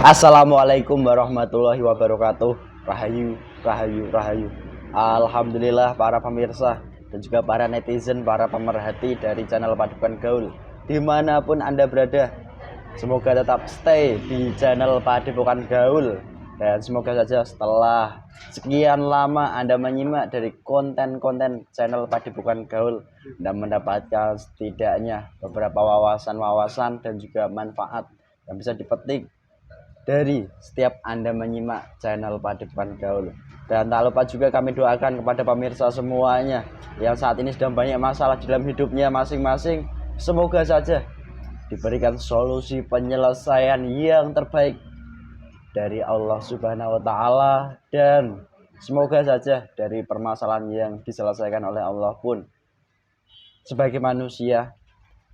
Assalamualaikum warahmatullahi wabarakatuh. Rahayu, rahayu, rahayu. Alhamdulillah para pemirsa dan juga para netizen, para pemerhati dari channel Padepokan Gaul dimanapun Anda berada. Semoga tetap stay di channel Padepokan Gaul. Dan semoga saja setelah sekian lama Anda menyimak dari konten-konten channel Padepokan Gaul dan mendapatkan setidaknya beberapa wawasan-wawasan dan juga manfaat yang bisa dipetik dari setiap Anda menyimak channel Padepokan Gaul. Dan tak lupa juga kami doakan kepada pemirsa semuanya yang saat ini sedang banyak masalah di dalam hidupnya masing-masing. Semoga saja diberikan solusi penyelesaian yang terbaik dari Allah Subhanahu wa Ta'ala, dan semoga saja dari permasalahan yang diselesaikan oleh Allah pun sebagai manusia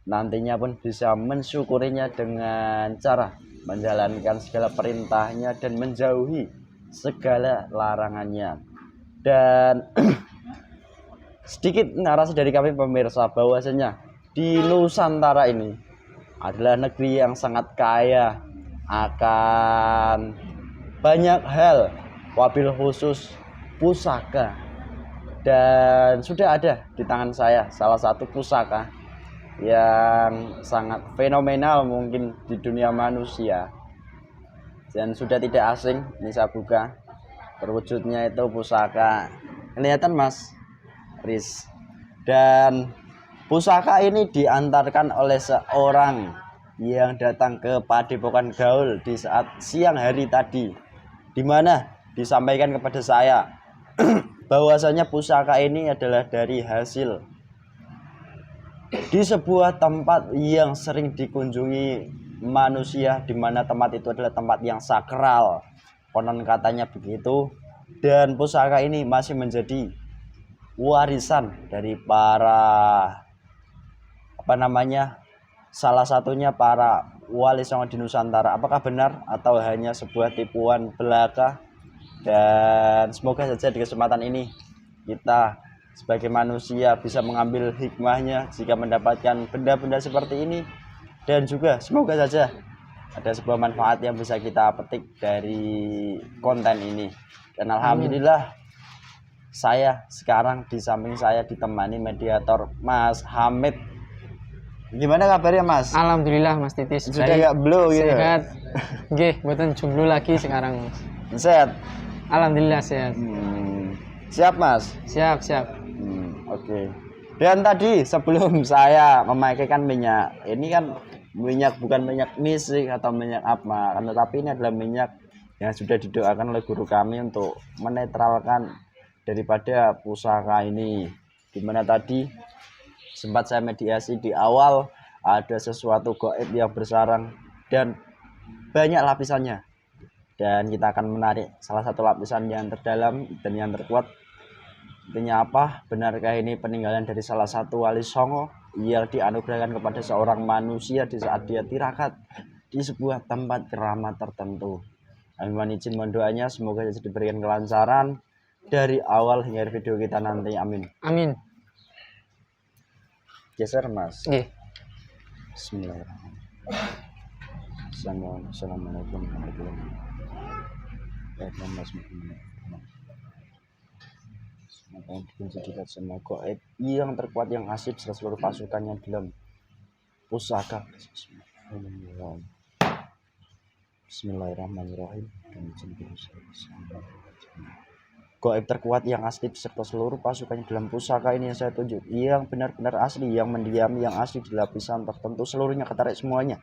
nantinya pun bisa mensyukurinya dengan cara menjalankan segala perintahnya dan menjauhi segala larangannya. Dan sedikit narasi dari kami pemirsa bahwasanya di Nusantara ini adalah negeri yang sangat kaya akan banyak hal, wabil khusus pusaka. Dan sudah ada di tangan saya salah satu pusaka yang sangat fenomenal mungkin di dunia manusia, dan sudah tidak asing. Ini saya buka, berwujudnya itu pusaka, kelihatan Mas Riz. Dan pusaka ini diantarkan oleh seorang yang datang ke Padepokan Gaul di saat siang hari tadi, dimana disampaikan kepada saya bahwasanya pusaka ini adalah dari hasil di sebuah tempat yang sering dikunjungi manusia, di mana tempat itu adalah tempat yang sakral, konon katanya begitu. Dan pusaka ini masih menjadi warisan dari para salah satunya para wali songo di Nusantara. Apakah benar atau hanya sebuah tipuan belaka? Dan semoga saja di kesempatan ini kita sebagai manusia bisa mengambil hikmahnya jika mendapatkan benda-benda seperti ini, dan juga semoga saja ada sebuah manfaat yang bisa kita petik dari konten ini. Dan alhamdulillah saya sekarang di samping saya ditemani mediator Mas Hamid. Gimana kabarnya Mas? Alhamdulillah Mas Titis. Sudah gak blow gitu? Sehat. Nggih, mboten jomblo lagi sekarang Mas. Sehat? Alhamdulillah sehat. Siap Mas? Siap, siap. Oke. Dan tadi sebelum saya memakaikan minyak, ini kan minyak bukan minyak misik atau minyak apa, tetapi ini adalah minyak yang sudah didoakan oleh guru kami untuk menetralkan daripada pusaka ini. Dimana tadi sempat saya mediasi di awal, ada sesuatu gaib yang bersarang dan banyak lapisannya. Dan kita akan menarik salah satu lapisan yang terdalam dan yang terkuat. Intinya apa? Benarkah ini peninggalan dari salah satu wali songo yang dianugerahkan kepada seorang manusia di saat dia tirakat di sebuah tempat keramat tertentu? Kami mohon izin, mohon doanya semoga saja diberikan kelancaran dari awal hingga video kita nanti. Amin. Amin. Geser Mas. Nggih. Bismillahirrahmanirrahim. Assalamualaikum warahmatullahi wabarakatuh. Semua gaib yang terkuat yang asli serta seluruh pasukannya dalam pusaka. Bismillahirrahmanirrahim. Gaib terkuat yang asli beserta seluruh pasukannya dalam pusaka ini yang saya tunjuk, yang benar-benar asli, yang mendiam, yang asli di lapisan tertentu, seluruhnya ketarik semuanya.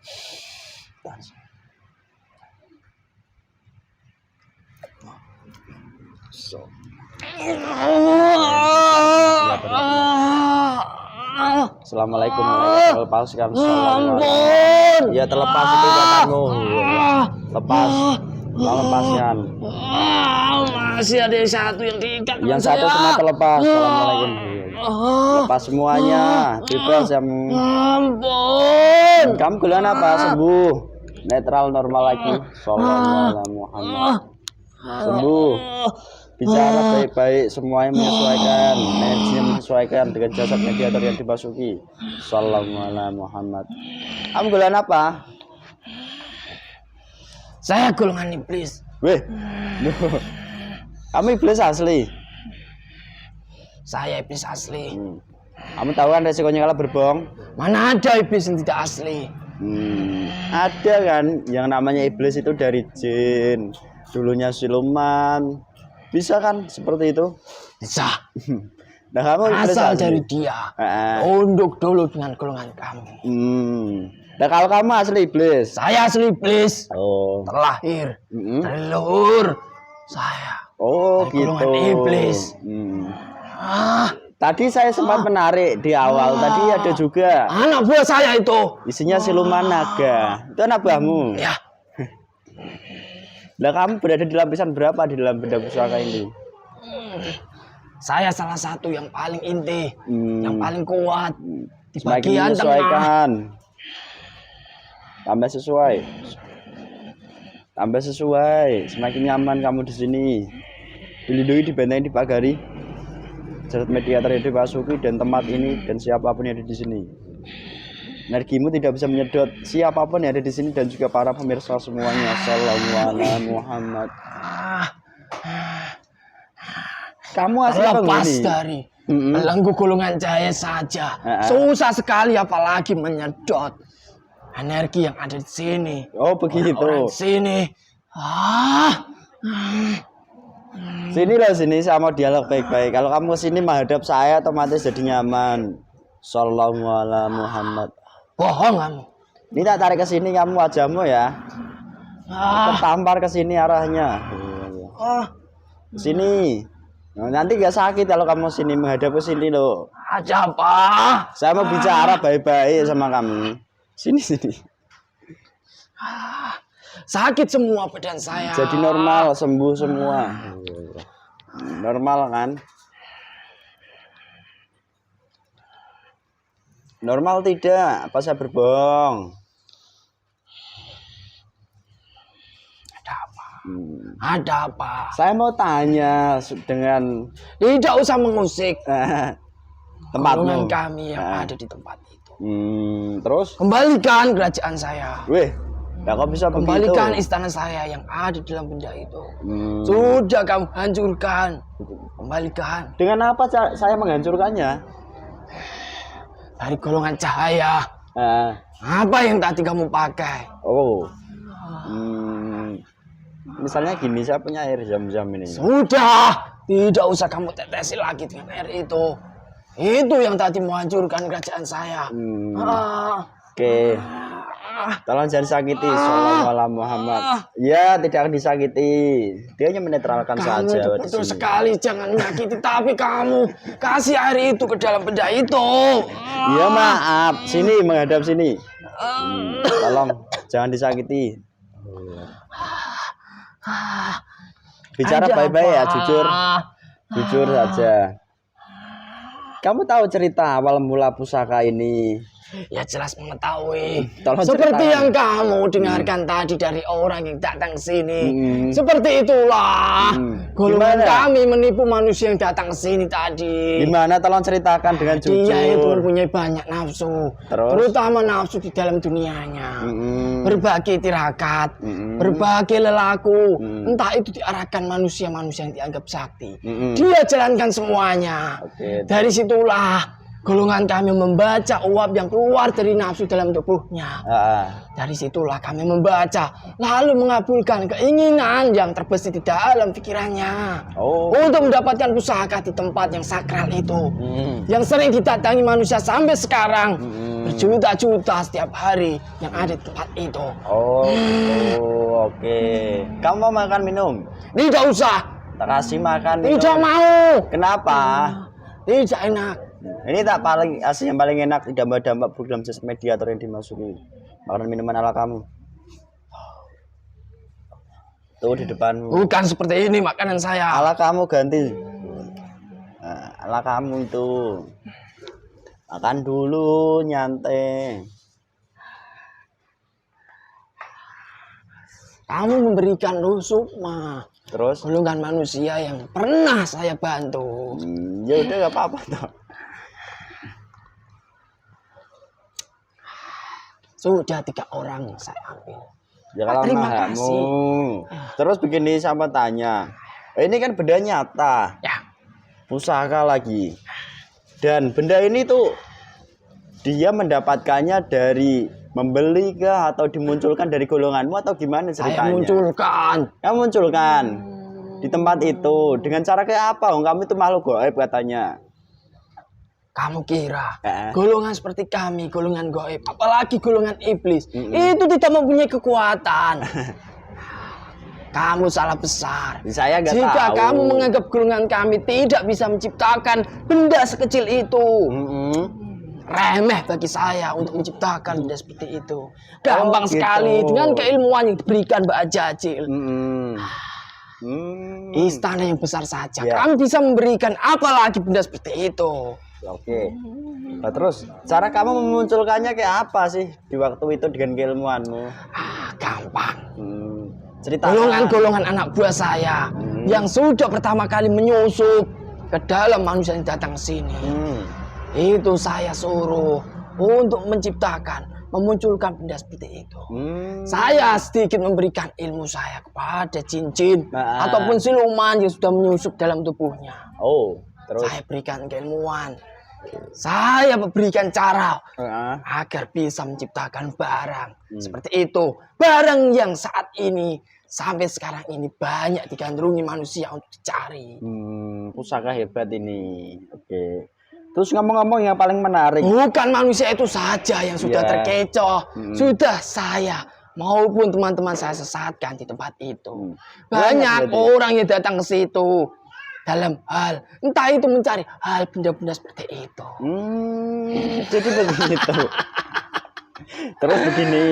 Assalamualaikum warahmatullahi wabarakatuh. Ya terlepas itu katamu. Lepas. Lepaskan. Masih ada yang satu yang diikat. Yang satu semua terlepas. Assalamualaikum. Lepas semuanya. Bebas yang. Ampun. Kamu keluhan apa? Sembuh. Netral normal lagi. Sallallahu alaihi Muhammad. Sembuh. Bicara baik-baik, semuanya menyesuaikan, energinya menyesuaikan dengan jasad mediator yang dimasuki. Sallallahu alaihi Muhammad. Kamu keluhan apa? Saya golongan iblis. Weh. Kamu iblis asli. Saya iblis asli. Kamu tahu kan resikonya kalau berbohong? Mana ada iblis yang tidak asli? Ada kan yang namanya iblis itu dari jin, dulunya siluman. Bisa kan seperti itu? Bisa. Nah, kamu iblis Asal asli. dari dia. Tunduk dulu dengan golongan kami. Nah, kalau kamu asli iblis. Saya asli iblis. Oh. Terlahir dari leluhur saya. Oh, dari gitu. golongan iblis. Tadi saya sempat menarik di awal. Tadi ada juga Anak buah saya itu. isinya siluman naga. Itu anak buahmu. Ya. Nah, kamu berada di lapisan berapa di dalam benda pusaka ini? Saya salah satu yang paling inti, yang paling kuat di Semakin bagian tengah. menyesuaikan. Tambah sesuai. Tambah sesuai. Semakin nyaman kamu di sini. Dilindungi, dibentengi, dipagari. Zat mediator yang dimasuki dan tempat ini dan siapapun yang ada di sini. Energimu tidak bisa menyedot siapapun yang ada di sini dan juga para pemirsa semuanya. Assalamualaikum Muhammad. Kamu asli Terlepas penghuni. dari belenggu golongan cahaya saja, susah sekali apalagi menyedot energi yang ada di sini. Oh, begitu. Orang sini. Sini loh, sini saya mau dialog baik-baik. Kalau kamu sini menghadap saya otomatis jadi nyaman. Sallallahu alaihi Muhammad. Bohong kamu. Ini tak tarik ke sini kamu wajahmu ya. Tertampar ke sini arahnya. Sini. Nah, nanti gak sakit kalau kamu sini menghadap ke sini loh. Aja apa? Saya mau bicara baik-baik sama kamu. Sini sini. Sakit semua badan saya. Jadi normal, sembuh semua. Normal kan? Normal tidak? Apa saya berbohong? Ada apa? Ada apa? Saya mau tanya dengan Tidak usah mengusik golongan tempatmu. kami yang ada di tempat itu. Terus? Kembalikan kerajaan saya. Weh, ya kok bisa Kembalikan begitu? istana saya yang ada di dalam benda itu. Sudah kamu hancurkan. Kembalikan. Dengan apa saya menghancurkannya? Dari golongan cahaya. Apa yang tadi kamu pakai? Oh. Misalnya gini, saya punya air zam-zam ini. Sudah. Tidak usah kamu tetesi lagi dengan air itu. Itu yang tadi menghancurkan kerajaan saya. Oke. Tolong jangan sakiti Sallallahu alaihi Muhammad. Ya, tidak akan disakiti. Dia hanya menetralkan Kamu saja itu di betul sini. sekali jangan menyakiti, tapi kamu kasih air itu ke dalam benda itu. Ya maaf, sini menghadap sini. Tolong jangan disakiti. Bicara Ada baik-baik ya, apa? jujur saja. Kamu tahu cerita awal mula pusaka ini? Ya jelas mengetahui. Tolong Seperti ceritakan. yang kamu dengarkan tadi dari orang yang datang sini. Seperti itulah golongan Gimana? kami menipu manusia yang datang sini tadi. Gimana? Tolong ceritakan dengan jujur. Dia itu mempunyai banyak nafsu, Terus? terutama nafsu di dalam dunianya. Berbagai tirakat, berbagai lelaku, entah itu diarahkan manusia-manusia yang dianggap sakti. Dia jalankan semuanya. Oke. Dari situlah golongan kami membaca uap yang keluar dari nafsu dalam tubuhnya. Dari situlah kami membaca, lalu mengabulkan keinginan yang terbesit di dalam pikirannya. Untuk mendapatkan pusaka di tempat yang sakral itu. Yang sering didatangi manusia sampai sekarang. Berjuta-juta setiap hari yang ada di tempat itu. Oke. Kamu mau makan minum? Tidak usah. Tak kasih makan minum. Tidak mau. Kenapa? Tidak enak. Ini tak paling asli yang paling enak, dampak-dampak program zat mediator yang dimasuki makanan minuman ala kamu. Tuh di depanmu. Bukan seperti ini makanan saya. Ala kamu ganti. Ala kamu itu. Makan dulu nyantai. Kamu memberikan rusuk mah. Terus? Golongan manusia yang pernah saya bantu. Ya udah gak apa-apa toh. Sudah 3 orang yang saya ambil. Ya kalau Terima mahamu. kasih. Terus begini sama tanya. Ini kan benda nyata. Ya. Pusaka lagi. Dan benda ini tuh dia mendapatkannya dari membeli kah atau dimunculkan dari golonganmu atau gimana ceritanya? Saya munculkan. Kamu munculkan di tempat itu dengan cara kayak apa? Kamu itu makhluk gaib katanya. Kamu kira golongan seperti kami, golongan gaib, apalagi golongan iblis, itu tidak mempunyai kekuatan. Kamu salah besar. Saya nggak Jika tahu. kamu menganggap golongan kami tidak bisa menciptakan benda sekecil itu, remeh bagi saya untuk menciptakan benda seperti itu. Gampang gitu. sekali dengan keilmuan yang diberikan Mbak Jajil. Istana yang besar saja, kami bisa memberikan apalagi benda seperti itu. Oke. Nah, terus cara kamu memunculkannya kayak apa sih di waktu itu dengan keilmuanmu? Gampang. Cerita. Golongan-golongan anak buah saya yang sudah pertama kali menyusup ke dalam manusia yang datang ke sini. Itu saya suruh untuk menciptakan, memunculkan benda seperti itu. Saya sedikit memberikan ilmu saya kepada jin-jin ataupun siluman yang sudah menyusup dalam tubuhnya. Oh, terus saya berikan keilmuan. Saya berikan cara agar bisa menciptakan barang seperti itu. Barang yang saat ini sampai sekarang ini banyak digandrungi manusia untuk dicari. Pusaka hebat ini. Oke. Terus ngomong-ngomong yang paling menarik. Bukan manusia itu saja yang sudah terkecoh. Sudah saya maupun teman-teman saya sesatkan di tempat itu. Banyak orang yang datang ke situ. Dalam hal, entah itu mencari hal benda-benda seperti itu. Jadi begitu. Terus begini,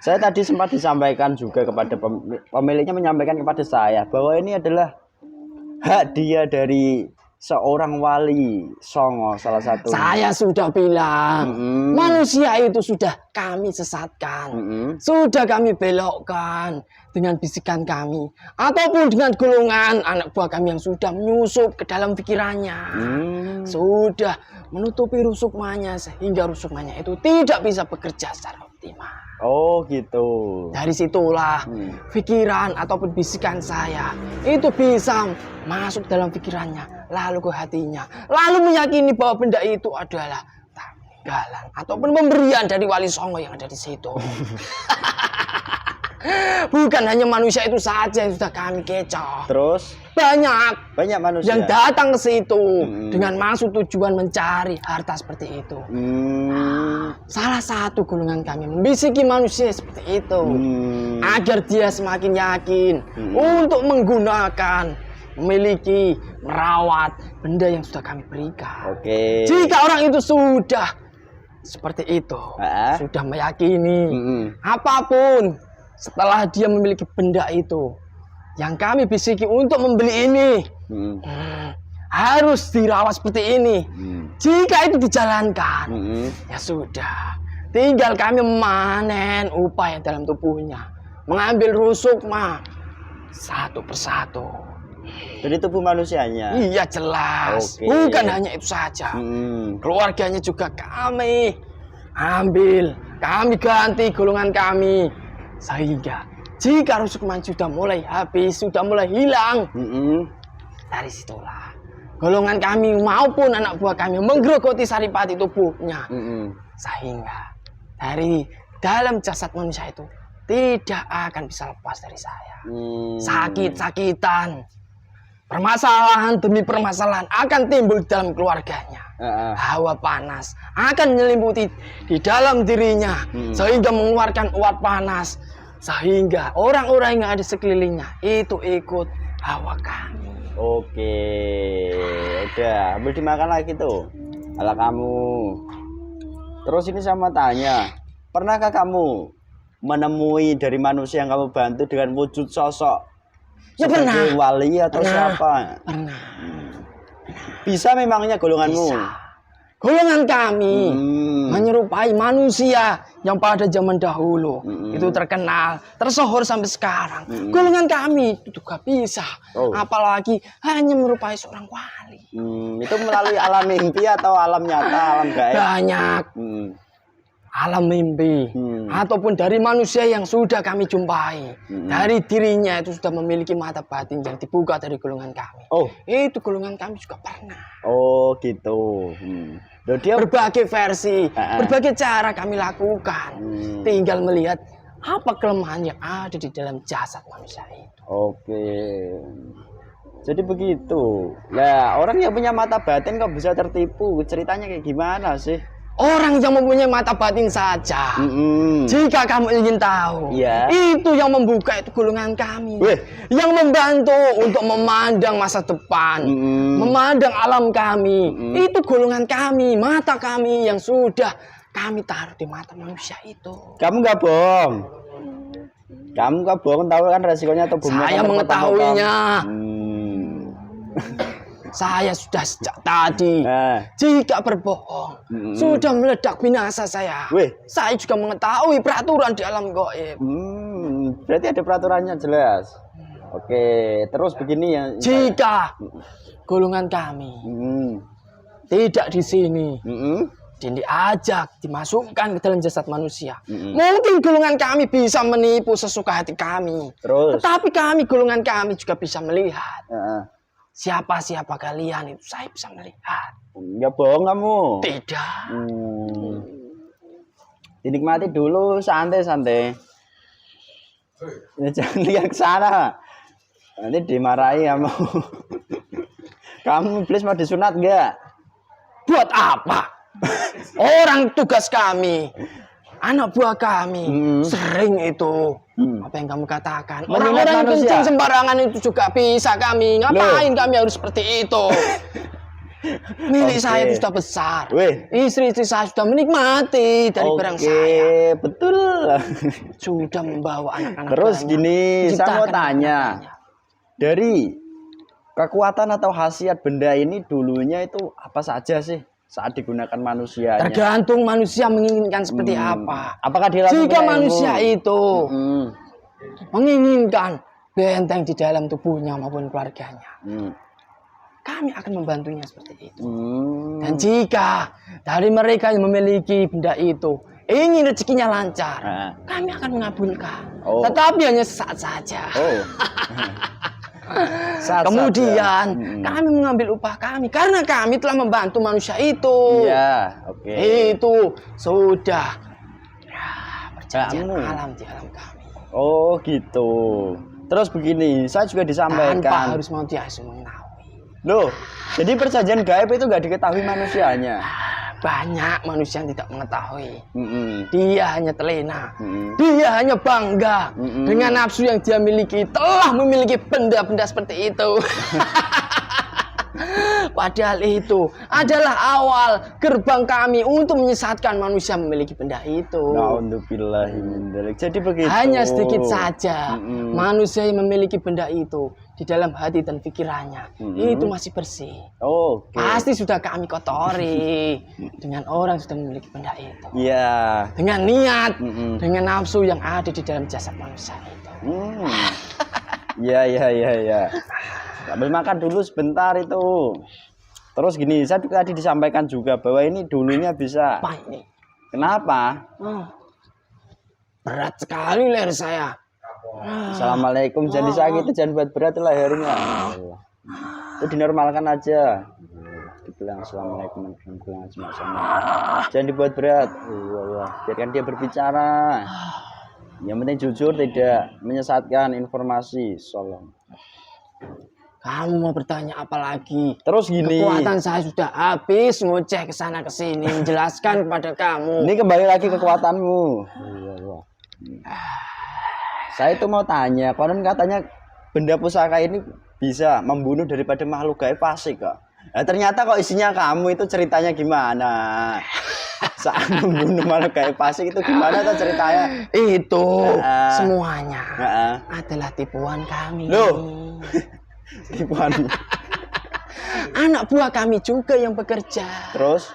saya tadi sempat disampaikan juga kepada pemiliknya, menyampaikan kepada saya bahwa ini adalah hak dia dari seorang wali Songo, salah satu. Saya sudah bilang, manusia itu sudah kami sesatkan, sudah kami belokkan dengan bisikan kami, ataupun dengan golongan anak buah kami yang sudah menyusup ke dalam pikirannya, sudah menutupi rusukmanya sehingga rusukmanya itu tidak bisa bekerja secara optimal. Oh gitu. Dari situlah pikiran ataupun bisikan saya itu bisa masuk dalam pikirannya, lalu ke hatinya, lalu meyakini bahwa benda itu adalah tanggalan ataupun pemberian dari wali Songo yang ada di situ. Bukan hanya manusia itu saja yang sudah kami kecoh. Terus banyak manusia yang datang ke situ dengan maksud tujuan mencari harta seperti itu. Salah satu golongan kami membisiki manusia seperti itu agar dia semakin yakin untuk menggunakan, memiliki, merawat benda yang sudah kami berikan. Oke. Jika orang itu sudah seperti itu, sudah meyakini apapun setelah dia memiliki benda itu yang kami bisiki untuk membeli ini, harus dirawat seperti ini. Jika itu dijalankan, ya sudah, tinggal kami memanen upaya dalam tubuhnya, mengambil rusukma satu persatu. Jadi tubuh manusianya. Iya jelas. Bukan hanya itu saja, keluarganya juga kami ambil, kami ganti golongan kami, sehingga jika rusukman sudah mulai habis, sudah mulai hilang, dari situlah golongan kami maupun anak buah kami menggerogoti saripati tubuhnya, sehingga dari dalam jasad manusia itu tidak akan bisa lepas dari saya. Sakit-sakitan, permasalahan demi permasalahan akan timbul dalam keluarganya. Hawa panas akan menyelimuti di dalam dirinya, sehingga mengeluarkan uap panas, sehingga orang-orang yang ada sekelilingnya itu ikut hawa kami. Oke, udah, ambil dimakan lagi tuh, ala kamu. Terus ini sama tanya, pernahkah kamu menemui dari manusia yang kamu bantu dengan wujud sosok? Ya pernah. Wali atau siapa? Pernah. Bisa memangnya golonganmu? Bisa. Golongan kami menyerupai manusia yang pada zaman dahulu itu terkenal, tersohor sampai sekarang. Golongan kami itu juga bisa, apalagi hanya menyerupai seorang wali. Itu melalui alam mimpi atau alam nyata, alam gaib? Banyak. alam mimpi, ataupun dari manusia yang sudah kami jumpai, dari dirinya itu sudah memiliki mata batin yang dibuka dari golongan kami. Oh, itu golongan kami juga pernah. Oh gitu. Loh, dia Berbagai versi, berbagai cara kami lakukan. Tinggal melihat apa kelemahan yang ada di dalam jasad manusia itu. Oke. Jadi begitu. Lah, orang yang punya mata batin kok bisa tertipu? Ceritanya kayak gimana sih? Orang yang mempunyai mata batin saja. Jika kamu ingin tahu, itu yang membuka itu golongan kami. Yang membantu untuk memandang masa depan, memandang alam kami. Itu golongan kami, mata kami yang sudah kami taruh di mata manusia itu. Kamu nggak bohong. Kamu nggak bohong, tahu kan resikonya atau bumi? Saya mengetahuinya. Saya sudah sejak tadi. Jika berbohong, sudah meledak binasa saya. Saya juga mengetahui peraturan di alam gaib. Berarti ada peraturannya jelas. Oke, terus begini ya. Jika golongan kami tidak di sini, diajak, dimasukkan ke dalam jasad manusia, mungkin golongan kami bisa menipu sesuka hati kami. Tetapi kami, golongan kami juga bisa melihat. Siapa kalian itu saya bisa melihat. Nggak bohong kamu. Tidak. Dinikmati dulu, santai-santai. Jangan lihat ke sana. Nanti dimarahi kamu. Kamu iblis mau disunat nggak? Buat apa? Orang tugas kami, anak buah kami, sering itu. Apa yang kamu katakan? Orang-orang kencing sembarangan itu juga bisa kami. Ngapain kami harus seperti itu? Milik saya itu sudah besar. Istri-istri saya sudah menikmati dari barang saya. Betul. Sudah membawa anak-anak. Terus gini, saya mau tanya. Dari kekuatan atau khasiat benda ini dulunya itu apa saja sih saat digunakan manusia? Tergantung manusia menginginkan seperti apa. Apakah jika manusia itu menginginkan benteng di dalam tubuhnya maupun keluarganya, kami akan membantunya seperti itu. Dan jika dari mereka yang memiliki benda itu ingin rezekinya lancar, kami akan mengabulkan. Tetapi hanya sesaat saja. Kemudian kami mengambil upah kami karena kami telah membantu manusia itu. Itu sudah perjanjian alam di alam kami. Oh gitu. Terus begini, saya juga disampaikan. Tanpa harus mau mengetahui. Loh, jadi perjanjian gaib itu nggak diketahui manusianya. Banyak manusia yang tidak mengetahui. Dia hanya terlena. Dia hanya bangga dengan nafsu yang dia miliki. Telah memiliki benda-benda seperti itu. Padahal itu adalah awal gerbang kami untuk menyesatkan manusia memiliki benda itu. Jadi begitu. Hanya sedikit saja manusia yang memiliki benda itu di dalam hati dan pikirannya itu masih bersih. Pasti sudah kami kotori dengan orang yang sudah memiliki benda itu. Dengan niat, dengan nafsu yang ada di dalam jasad manusia itu. Iya. Sambil makan dulu sebentar itu. Terus gini, saya tadi disampaikan juga bahwa ini dulunya bisa. Apa ini? Kenapa? Berat sekali leher saya. Assalamualaikum. Jangan disakiti, jangan buat berat lehernya. Itu dinormalkan aja. Dibilang assalamualaikum warahmatullahi wabarakatuh. Jangan dibuat berat. Biarkan dia berbicara. Yang penting jujur, tidak menyesatkan informasi. Salam. Kamu mau bertanya apa lagi? Terus gini. Kekuatan saya sudah habis ngoceh ke sana ke sini menjelaskan kepada kamu. Ini kembali lagi kekuatanmu. Saya itu mau tanya, konon katanya benda pusaka ini bisa membunuh daripada makhluk gaib fasik kok. Nah, ternyata kok isinya kamu itu ceritanya gimana? Saat membunuh makhluk gaib fasik itu gimana tuh ceritanya? Itu semuanya adalah tipuan kami. Loh. Tipuan. Anak buah kami juga yang bekerja. Terus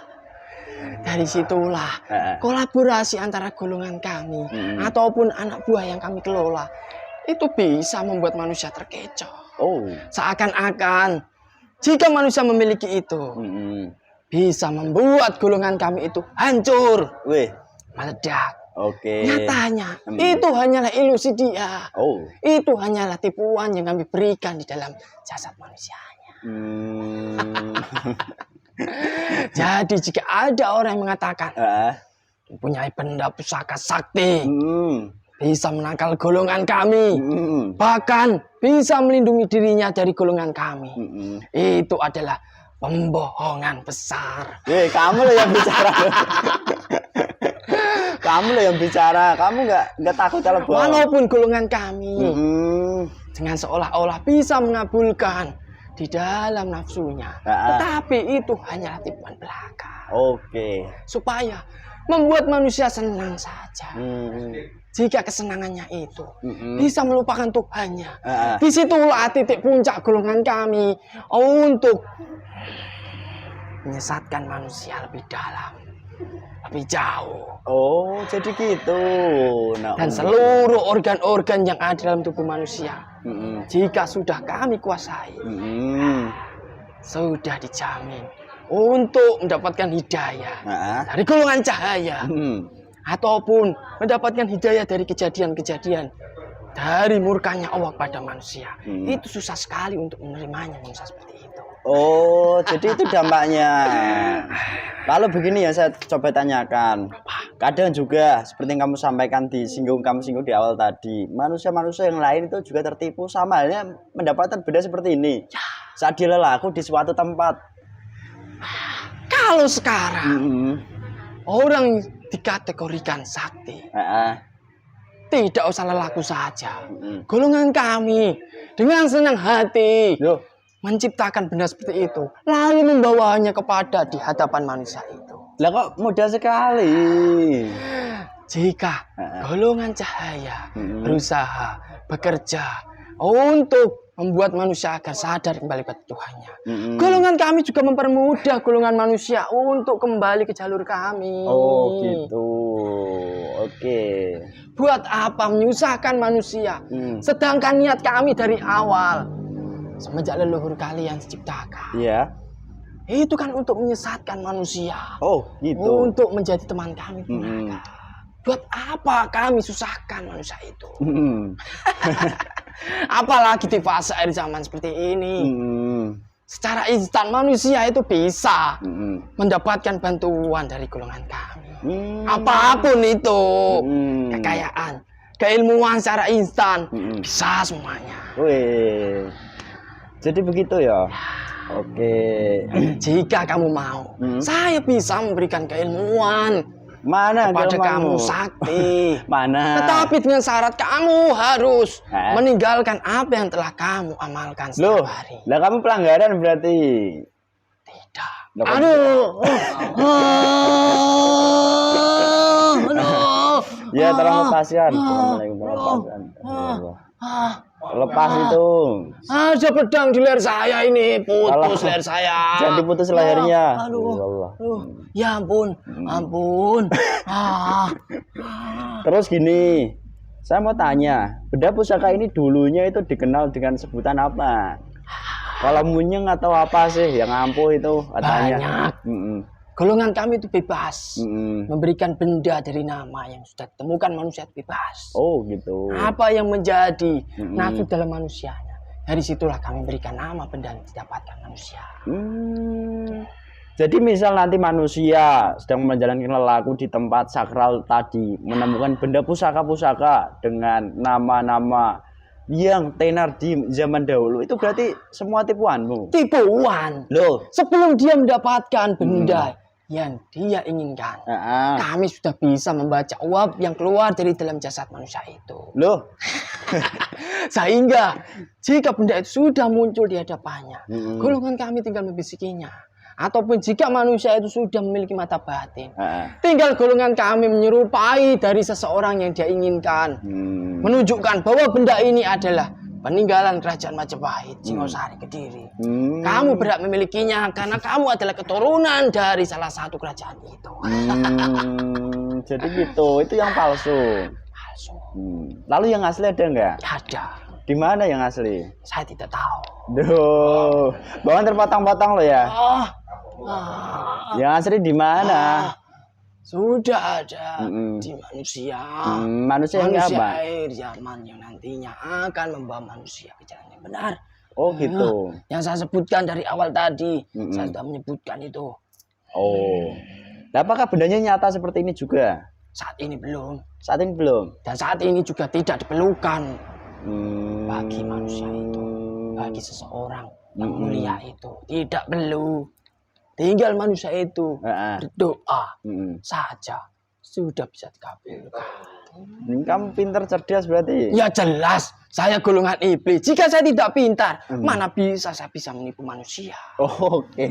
dari situlah kolaborasi antara golongan kami ataupun anak buah yang kami kelola itu bisa membuat manusia terkecoh. Seakan-akan jika manusia memiliki itu bisa membuat golongan kami itu hancur. meledak. Oke. Nyatanya itu hanyalah ilusi dia. Oh. Itu hanyalah tipuan yang kami berikan di dalam jasad manusianya. Jadi jika ada orang yang mengatakan mempunyai benda pusaka sakti, bisa menangkal golongan kami, bahkan bisa melindungi dirinya dari golongan kami, itu adalah pembohongan besar. Kamu loh yang bicara. Kamu loh yang bicara. Kamu nggak takut kalau bohong. Walaupun golongan kami dengan seolah-olah bisa mengabulkan di dalam nafsunya, tetapi itu hanyalah tipuan belaka. Oke. Supaya membuat manusia senang saja. Jika kesenangannya itu bisa melupakan Tuhannya, disitulah titik puncak golongan kami untuk menyesatkan manusia lebih dalam, lebih jauh. Oh, jadi gitu. Dan seluruh organ-organ yang ada dalam tubuh manusia, jika sudah kami kuasai, sudah dijamin untuk mendapatkan hidayah dari golongan cahaya, ataupun mendapatkan hidayah dari kejadian-kejadian dari murkanya Allah pada manusia. Itu susah sekali untuk menerimanya manusia seperti itu. Oh, jadi itu dampaknya. Lalu begini ya, saya coba tanyakan. Kadang juga seperti yang kamu sampaikan kamu singgung di awal tadi, manusia-manusia yang lain itu juga tertipu sama halnya mendapatkan benda seperti ini. Saat dia lelaku di suatu tempat. Kalau sekarang orang dikategorikan sakti, tidak usah lelaku saja. Golongan kami dengan senang hati menciptakan benda seperti itu, lalu membawanya kepada di hadapan manusia itu. Lah kok mudah sekali. Jika golongan cahaya berusaha bekerja untuk membuat manusia agar sadar kembali pada Tuhannya, golongan kami juga mempermudah golongan manusia untuk kembali ke jalur kami. Oh gitu. Oke. Buat apa menyusahkan manusia? Sedangkan niat kami dari awal, semenjak leluhur kalian diciptakan, itu kan untuk menyesatkan manusia. Oh gitu. Untuk menjadi teman kami. Buat apa kami susahkan manusia itu? Apalagi di fase akhir zaman seperti ini. Secara instan manusia itu bisa mendapatkan bantuan dari golongan kami. Apapun itu, kekayaan, keilmuan secara instan, bisa semuanya. Wih. Jadi begitu ya. Oke. Jika kamu mau, saya bisa memberikan keilmuan kepada kamu sakti. Mana? Tetapi dengan syarat kamu harus meninggalkan apa yang telah kamu amalkan setiap hari. Lah kamu pelanggaran berarti. Tidak. Aduh. Ya tolong lepaskan. Lepas itu. Ada pedang di leher saya ini, putus leher saya. Jangan diputus lehernya. Aduh. Ya ampun. Terus gini, saya mau tanya, benda pusaka ini dulunya itu dikenal dengan sebutan apa? Kalau munyeng atau apa sih yang ampuh itu katanya? Banyak. Golongan kami itu bebas memberikan benda dari nama yang sudah ditemukan manusia bebas. Oh gitu. Apa yang menjadi nafsu dalam manusianya, dari situlah kami berikan nama benda yang didapatkan manusia. Jadi misal nanti manusia sedang menjalankan lelaku di tempat sakral tadi, menemukan benda pusaka-pusaka dengan nama-nama yang tenar di zaman dahulu, itu berarti semua tipuanmu? Tipuan. Loh, sebelum dia mendapatkan benda yang dia inginkan, kami sudah bisa membaca uap yang keluar dari dalam jasad manusia itu. Loh. Sehingga jika benda itu sudah muncul di hadapannya, golongan kami tinggal membisikinya. Ataupun jika manusia itu sudah memiliki mata batin, tinggal golongan kami menyerupai dari seseorang yang dia inginkan, menunjukkan bahwa benda ini adalah peninggalan kerajaan Majapahit, Singosari, Kediri. Kamu berhak memilikinya karena kamu adalah keturunan dari salah satu kerajaan itu. Jadi gitu, itu yang palsu. Palsu. Lalu yang asli ada nggak? Ada. Di mana yang asli? Saya tidak tahu. Duh, bawaan terpotong-potong loh ya. Yang asli di mana? sudah ada di manusia. Manusia yang apa? Akhir zaman yang nantinya akan membawa manusia ke jalan yang benar. Oh gitu. Yang saya sebutkan dari awal tadi, saya sudah menyebutkan itu. Oh. Nah, apakah bendanya nyata seperti ini juga? Saat ini belum. Saat ini belum. Dan saat ini juga tidak diperlukan bagi manusia itu, bagi seseorang yang mulia itu tidak perlu. Tinggal manusia itu berdoa saja sudah bisa dikabulkan. Kamu pintar cerdas berarti? Ya jelas, saya golongan iblis. Jika saya tidak pintar, mana bisa saya bisa menipu manusia? Oke.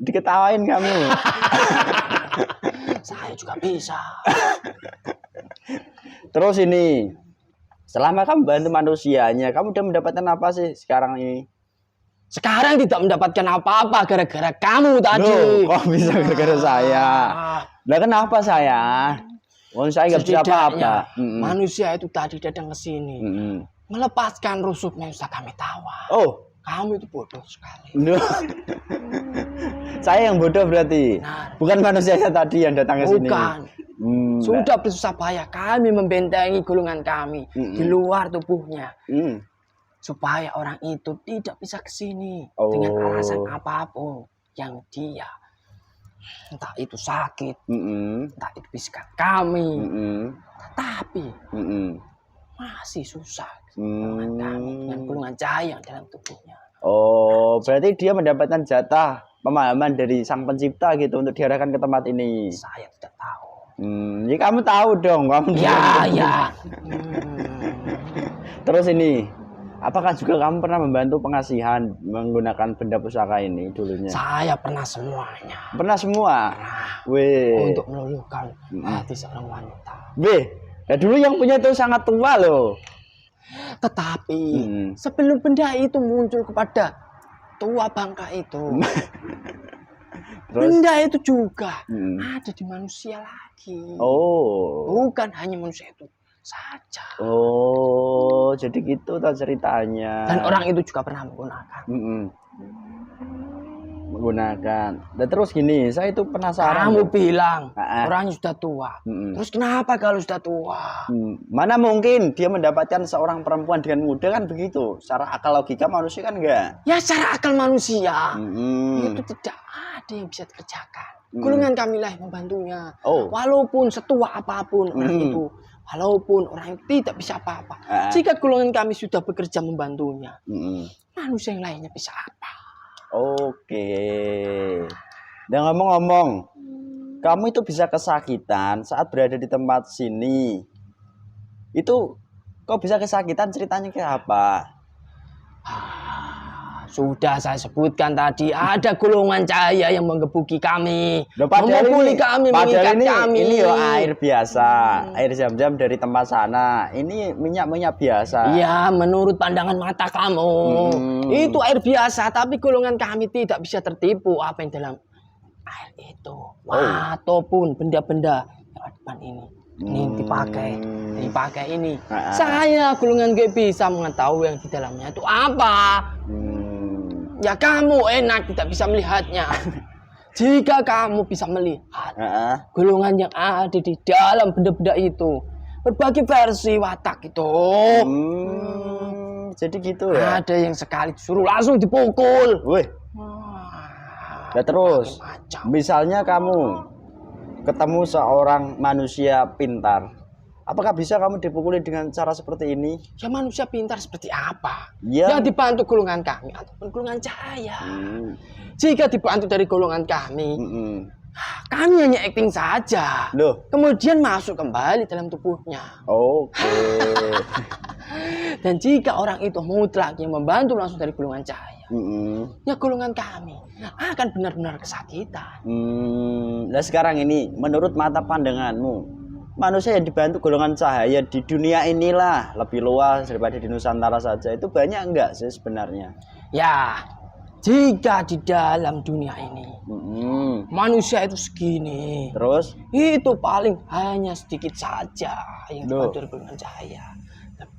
Diketawain kamu. Saya juga bisa. Terus ini, selama kamu bantu manusianya, kamu udah mendapatkan apa sih sekarang ini? Sekarang tidak mendapatkan apa-apa gara-gara kamu tadi. Loh, kok bisa gara-gara saya? Lah kenapa saya? Saya nggak bisa apa-apa. Manusia itu tadi datang ke sini, melepaskan rusuknya yang sudah kami tawar. Oh, kamu itu bodoh sekali. Saya yang bodoh berarti. Bukan manusianya tadi yang datang ke sini. Bukan. Sudah bersusah payah kami membentengi golongan kami di luar tubuhnya. Supaya orang itu tidak bisa ke sini dengan alasan apapun yang dia, entah itu sakit, entah itu bisikan kami, tetapi masih susah golongan kami dengan golongan cahaya dalam tubuhnya. Oh, berarti dia mendapatkan jatah pemahaman dari Sang Pencipta gitu untuk diarahkan ke tempat ini. Saya tidak tahu. Ya kamu tahu dong, kamu. Ya. Terus ini, apakah juga kamu pernah membantu pengasihan menggunakan benda pusaka ini dulunya? Saya pernah semuanya. Pernah semua? Weh. Untuk meluluhkan hati seorang wanita. Nah dulu yang punya itu sangat tua loh. Tetapi sebelum benda itu muncul kepada tua bangka itu, benda itu juga ada di manusia lagi. Oh. Bukan hanya manusia itu saja. Oh, jadi gitu tak ceritanya. Dan orang itu juga pernah menggunakan. Dan terus gini, saya itu penasaran. Kamu bilang orangnya sudah tua. Terus kenapa kalau sudah tua? Mana mungkin dia mendapatkan seorang perempuan dengan muda, kan begitu. Secara akal logika manusia kan enggak. Ya secara akal manusia itu tidak ada yang bisa dikerjakan. Golongan kami lah yang membantunya. Walaupun setua apapun orang itu, walaupun orang itu tidak bisa apa-apa, jika golongan kami sudah bekerja membantunya, manusia yang lainnya bisa apa? Oke. Dan ngomong-ngomong, kamu itu bisa kesakitan saat berada di tempat sini. Itu kok bisa kesakitan, ceritanya kayak apa? Sudah saya sebutkan tadi, ada golongan cahaya yang menggebuki kami, memukuli kami, mengikat kami. Ini yo air biasa, air zam-zam dari tempat sana. Ini minyak-minyak biasa. Iya, menurut pandangan mata kamu, itu air biasa. Tapi golongan kami tidak bisa tertipu apa yang dalam air itu, ataupun benda-benda yang ada depan ini. Ini dipakai ini. Saya golongan gak bisa mengetahui yang di dalamnya itu apa. Ya kamu enak tidak bisa melihatnya. Jika kamu bisa melihat golongan yang ada di dalam benda-benda itu, berbagai versi watak itu. Jadi gitu ya. Ada yang sekali disuruh langsung dipukul. Nah terus, misalnya kamu ketemu seorang manusia pintar, apakah bisa kamu dipukuli dengan cara seperti ini? Ya manusia pintar seperti apa? Ya. Yang dibantu golongan kami ataupun golongan cahaya. Jika dibantu dari golongan kami, kami hanya acting saja. Loh. Kemudian masuk kembali dalam tubuhnya. Oke. Dan jika orang itu mutlak yang membantu langsung dari golongan cahaya, ya golongan kami akan benar-benar kesakitan. Nah sekarang ini, menurut mata pandanganmu, manusia yang dibantu golongan cahaya di dunia inilah lebih luas daripada di Nusantara saja, itu banyak enggak sih sebenarnya? Ya, jika di dalam dunia ini manusia itu segini, terus itu paling hanya sedikit saja yang dibantu dari golongan cahaya.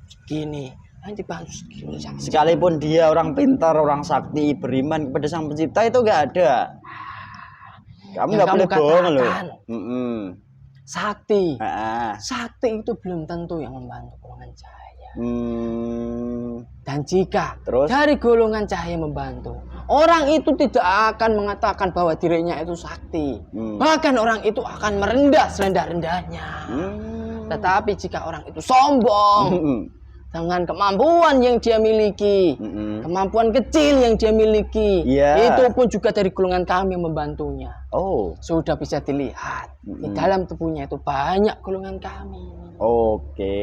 Segini, yang dibantu segini saja. Sekalipun dia orang pintar, orang sakti, beriman kepada Sang Pencipta itu nggak ada. Kamu nggak boleh bohong loh. Sakti. Sakti itu belum tentu yang membantu golongan cahaya. Dan jika dari golongan cahaya membantu, orang itu tidak akan mengatakan bahwa dirinya itu sakti. Bahkan orang itu akan merendah serendah-rendahnya. Tetapi jika orang itu sombong dengan kemampuan yang dia miliki, kemampuan kecil yang dia miliki, itu pun juga dari golongan kami membantunya. Sudah bisa dilihat di dalam tubuhnya itu banyak golongan kami. Oke,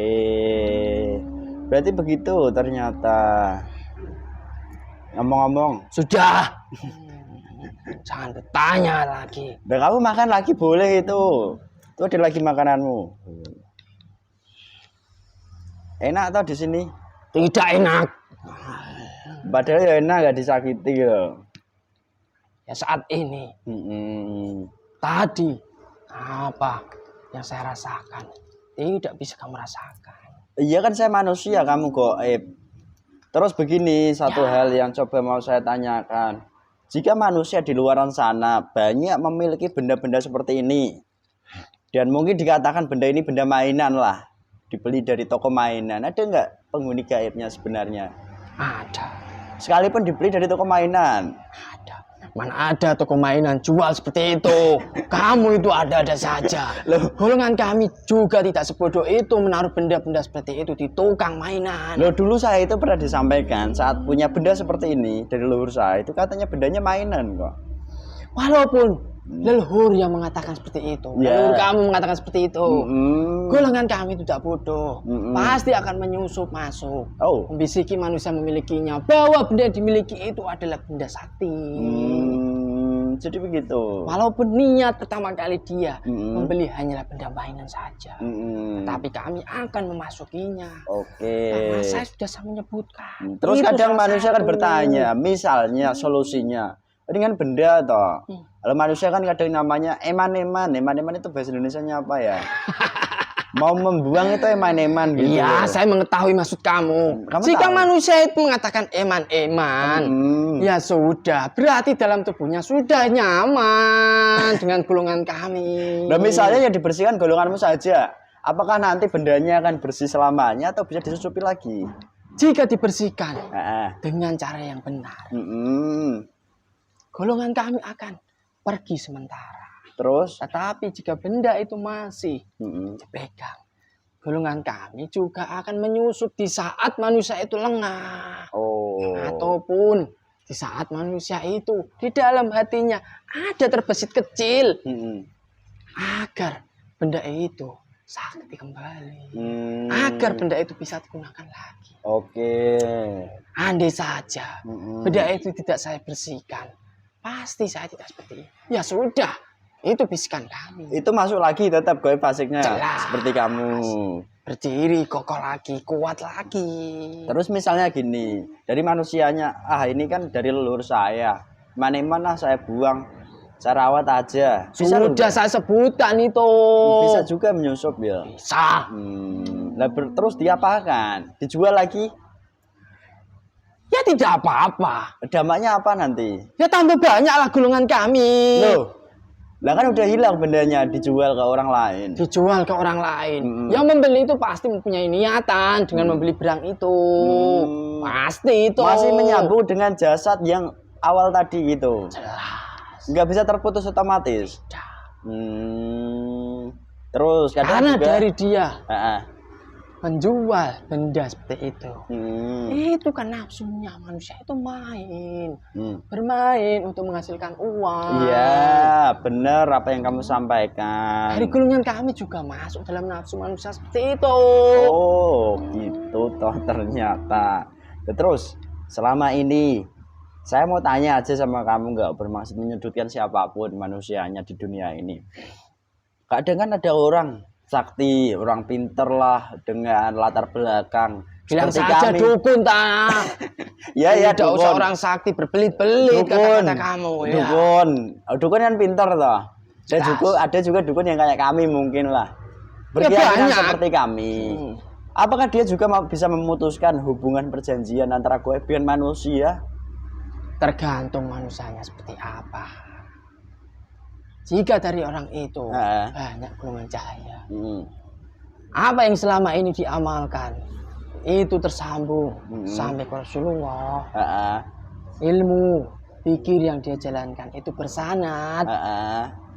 berarti begitu ternyata. Ngomong-ngomong, sudah. Jangan bertanya lagi. Dan kamu makan lagi boleh itu. Itu ada lagi makananmu. Enak tau di sini? Tidak enak. Padahal ya enak, gak disakiti ya. Ya saat ini. Tadi apa yang saya rasakan tidak bisa kamu rasakan. Iya kan saya manusia, kamu goib. Terus begini, satu hal yang coba mau saya tanyakan. Jika manusia di luaran sana banyak memiliki benda-benda seperti ini, dan mungkin dikatakan benda ini benda mainan lah, dibeli dari toko mainan, ada nggak penghuni gaibnya sebenarnya? Ada. Sekalipun dibeli dari toko mainan. Ada. Mana ada toko mainan jual seperti itu. Kamu itu ada-ada saja. Loh, golongan kami juga tidak sebodoh itu menaruh benda-benda seperti itu di tukang mainan. Loh, dulu saya itu pernah disampaikan saat punya benda seperti ini dari leluhur saya, itu katanya bendanya mainan kok. Walaupun leluhur yang mengatakan seperti itu, leluhur kamu mengatakan seperti itu, golongan kami tidak bodoh, pasti akan menyusup masuk, membisiki manusia memilikinya, bahwa benda yang dimiliki itu adalah benda sakti. Jadi begitu. Walaupun niat pertama kali dia membeli hanyalah benda mainan saja, tapi kami akan memasukinya. Karena saya sudah menyebutkan. Terus kadang manusia kan bertanya, misalnya solusinya dengan benda toh. Kalau manusia kan kadang namanya eman-eman itu bahasa Indonesianya apa ya? Mau membuang itu eman-eman gitu. Iya, saya mengetahui maksud kamu. Jika tahu? Manusia itu mengatakan eman-eman, ya sudah, berarti dalam tubuhnya sudah nyaman dengan golongan kami. Nah, misalnya yang dibersihkan golonganmu saja, apakah nanti bendanya akan bersih selamanya atau bisa disusupi lagi? Jika dibersihkan dengan cara yang benar, golongan kami akan pergi sementara. Terus? Tetapi jika benda itu masih dipegang, golongan kami juga akan menyusup di saat manusia itu lengah. Ataupun di saat manusia itu di dalam hatinya ada terbesit kecil. Agar benda itu sakti kembali. Agar benda itu bisa digunakan lagi. Andai saja benda itu tidak saya bersihkan, pasti saya tidak seperti ini. Ya sudah. Itu bisikan kami. Itu masuk lagi tetap goib fasiknya. Seperti kamu. Berdiri, kokoh lagi, kuat lagi. Terus misalnya gini, dari manusianya, ini kan dari leluhur saya. Mana-mana saya buang, saya rawat aja. Bisa sudah saya sebutkan itu. Bisa juga menyusup ya? Bisa. Terus diapakan? Dijual lagi? Ya tidak apa-apa. Dampaknya apa nanti? Ya tambah banyaklah golongan kami. Loh. Lah kan udah hilang bendanya, dijual ke orang lain. Dijual ke orang lain. Yang membeli itu pasti mempunyai niatan dengan membeli barang itu. Pasti itu. Masih menyambung dengan jasad yang awal tadi gitu. Jelas. Nggak bisa terputus otomatis. Terus karena juga, dari dia menjual benda seperti itu. Itu kan nafsunya manusia itu main. Bermain untuk menghasilkan uang. Iya, benar apa yang kamu sampaikan. Dari golongan kami juga masuk dalam nafsu manusia seperti itu. Gitu toh ternyata. Terus, selama ini saya mau tanya aja sama kamu, nggak bermaksud menyudutkan siapapun manusianya di dunia ini. Kadang kan ada orang sakti, orang pinter lah dengan latar belakang. Bilang saja kami. Dukun tak. Ya tidak usah orang sakti berbelit-belit kata-kata kamu. Dukun kan pinter toh. Dan juga ada juga dukun yang kayak kami mungkin lah. Berkeyakinan seperti kami. Apakah dia juga bisa memutuskan hubungan perjanjian antara goib dengan manusia? Tergantung manusianya seperti apa. Jika dari orang itu banyak golongan cahaya, apa yang selama ini diamalkan itu tersambung sampai ke Rasulullah. Ilmu pikir yang dia jalankan itu bersanad,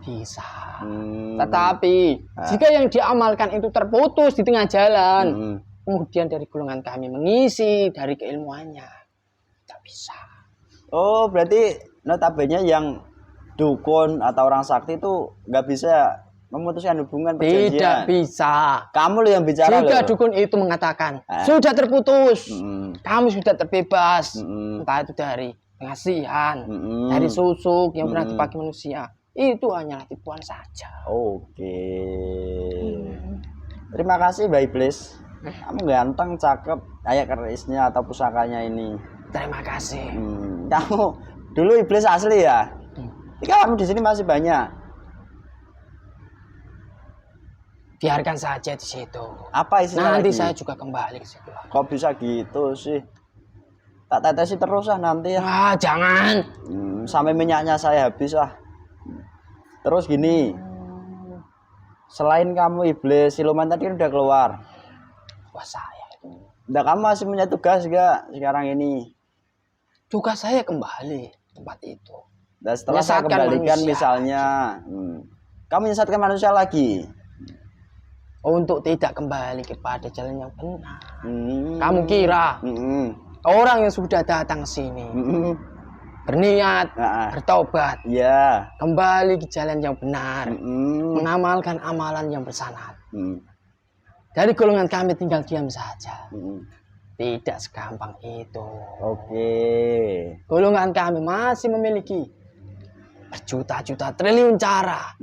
bisa. Tetapi jika yang diamalkan itu terputus di tengah jalan, kemudian dari golongan kami mengisi dari keilmuannya, tidak bisa. Oh, berarti notabene yang dukun atau orang sakti itu nggak bisa memutuskan hubungan perjanjian. Tidak bisa. Kamu loh yang bicara. Jika dukun itu mengatakan sudah terputus, kamu sudah terbebas, entah itu dari pengasihan, dari susuk yang pernah dipakai manusia, itu hanyalah tipuan saja. Oke. Terima kasih Mbak Iblis. Kamu ganteng, cakep, kayak kerisnya atau pusakanya ini. Terima kasih. Kamu dulu iblis asli ya? Kamu di sini masih banyak. Biarkan saja di situ. Apa isinya nanti lagi? Saya juga kembali ke situ. Kok bisa gitu sih? Tak tetesi terus nanti ya. Jangan. Sampai minyaknya saya habis Terus gini. Selain kamu iblis, siluman tadi udah keluar. Wah, saya itu. Udah, kamu masih punya tugas gak sekarang ini? Tugas saya kembali tempat itu. Dan setelah saya kembalikan manusia. Misalnya, kamu menyesatkan manusia lagi. Untuk tidak kembali kepada jalan yang benar. Kamu kira orang yang sudah datang sini berniat bertobat, kembali ke jalan yang benar, mengamalkan amalan yang bersanad. Dari golongan kami tinggal diam saja. Tidak segampang itu. Oke. Golongan kami masih memiliki berjuta-juta triliun cara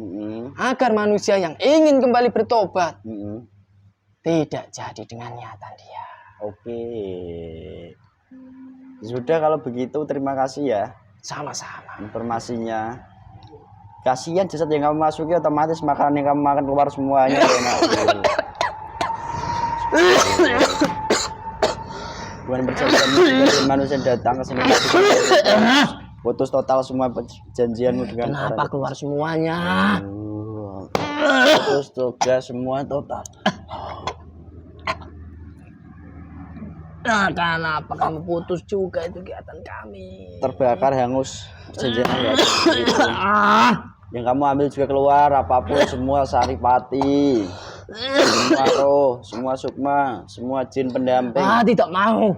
agar manusia yang ingin kembali bertobat tidak jadi dengan niatan dia. Oke. Sudah kalau begitu, terima kasih ya. Sama-sama. Informasinya. Kasihan jasad yang kamu masuki, otomatis makanan yang kamu makan keluar semuanya. Bukan perjanjian manusia datang ke sini. Putus total semua perjanjianmu dengan kenapa orang. Keluar semuanya? Putus tugas semua total. Nah, kenapa kamu putus juga itu kegiatan kami? Terbakar, hangus perjanjiannya. Yang kamu ambil juga keluar, apapun semua saripati, semua roh, semua sukma, semua jin pendamping. Tidak mau.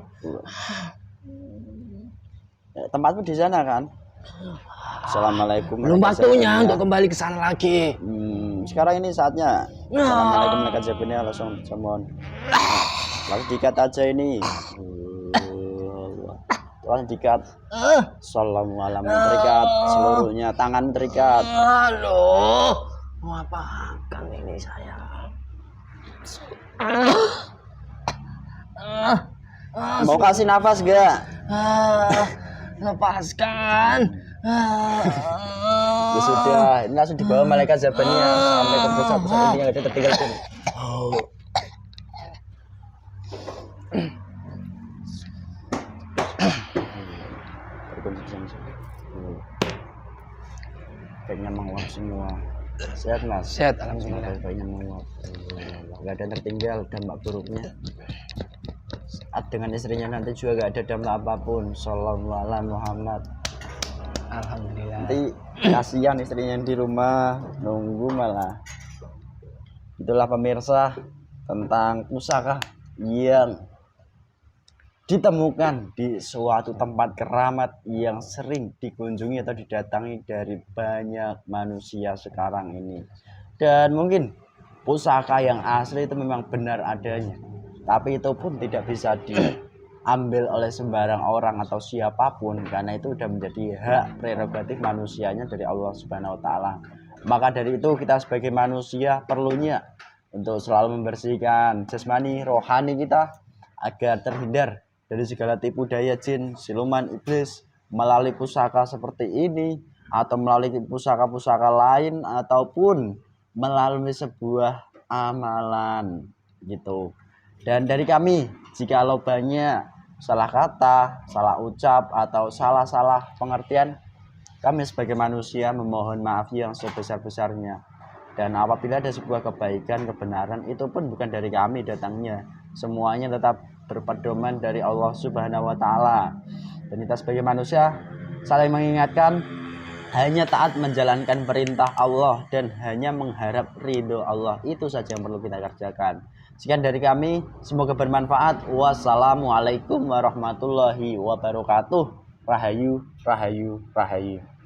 Tempatmu di sana kan? Assalamualaikum. Belum waktunya untuk kembali ke sana lagi. Sekarang ini saatnya. Assalamualaikum warahmatullahi wabarakatuh. Langsung dikat aja ini. Langsung dikat. Assalamualaikum terikat seluruhnya, tangan terikat. Halo. Mau apakan ini saya? Mau kasih nafas gak? Lepaskan. Ya sudah, ini langsung dibawa malaikat Zabania sampai ke pusat-pusat ini yang ada tertinggal sini. Kayaknya menguap semua. Sehat Mas? Sehat alhamdulillah. Kayaknya menguap. Gak ada yang tertinggal dampak buruknya. Saat dengan istrinya nanti juga gak ada dampak apapun. Sallallahu alaihi Muhammad. Alhamdulillah. Nanti kasihan istrinya di rumah nunggu malah. Itulah pemirsa tentang pusaka yang ditemukan di suatu tempat keramat yang sering dikunjungi atau didatangi dari banyak manusia sekarang ini. Dan mungkin pusaka yang asli itu memang benar adanya, tapi itu pun tidak bisa diambil oleh sembarang orang atau siapapun, karena itu sudah menjadi hak prerogatif manusianya dari Allah Subhanahu wa taala. Maka dari itu kita sebagai manusia perlunya untuk selalu membersihkan jasmani rohani kita agar terhindar dari segala tipu daya jin, siluman, iblis melalui pusaka seperti ini atau melalui pusaka-pusaka lain ataupun melalui sebuah amalan gitu. Dan dari kami, jikalau banyak salah kata, salah ucap, atau salah-salah pengertian, kami sebagai manusia memohon maaf yang sebesar-besarnya. Dan apabila ada sebuah kebaikan, kebenaran, itu pun bukan dari kami datangnya. Semuanya tetap berpedoman dari Allah Subhanahu wa Ta'ala. Dan kita sebagai manusia saling mengingatkan, hanya taat menjalankan perintah Allah dan hanya mengharap ridho Allah. Itu saja yang perlu kita kerjakan. Sekian dari kami, semoga bermanfaat. Wassalamualaikum warahmatullahi wabarakatuh. Rahayu, rahayu, rahayu.